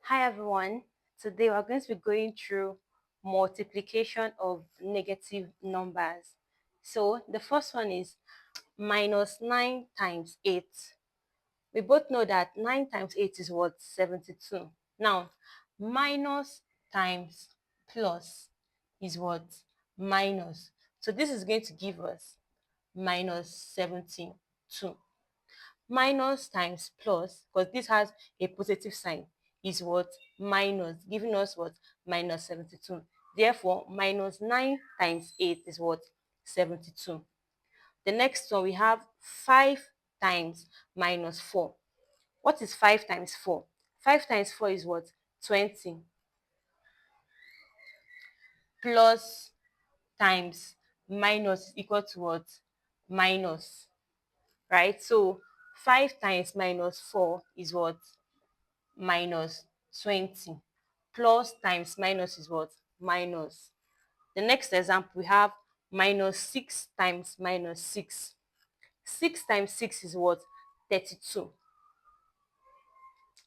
Hi everyone. Today we're going to be going through multiplication of negative numbers. So the first one is minus 9 times 8. We both know that 9 times 8 is what? 72. Now, minus times plus is what? Minus. So this is going to give us minus 72. Minus times plus, because this has a positive sign, is what? Minus, giving us what? Minus 72. Therefore, minus 9 times 8 is what? 72. The next one, we have 5 times minus 4. What is 5 times 4? 5 times 4 is what? 20. Plus times minus is equal to what? Minus. Right? So 5 times minus 4 is what? Minus 20. Plus times minus is what? Minus. The next example, we have minus 6 times minus 6. 6 times 6 is what? 32.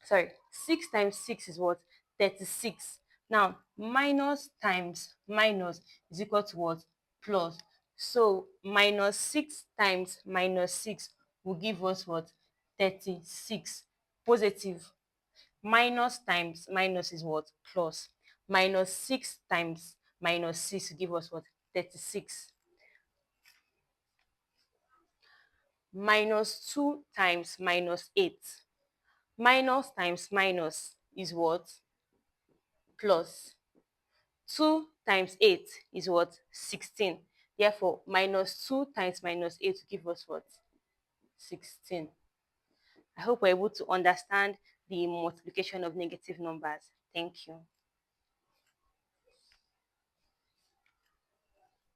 Sorry, 6 times 6 is what? 36. Now, minus times minus is equal to what? Plus. So, minus 6 times minus 6 will give us what? 36. Positive. Minus times minus is what? Plus. Minus 6 times minus 6 will give us what? 36. Minus 2 times minus 8. Minus times minus is what? Plus. 2 times 8 is what? 16. Therefore, minus 2 times minus 8 will give us what? 16. I hope we're able to understand the multiplication of negative numbers. Thank you.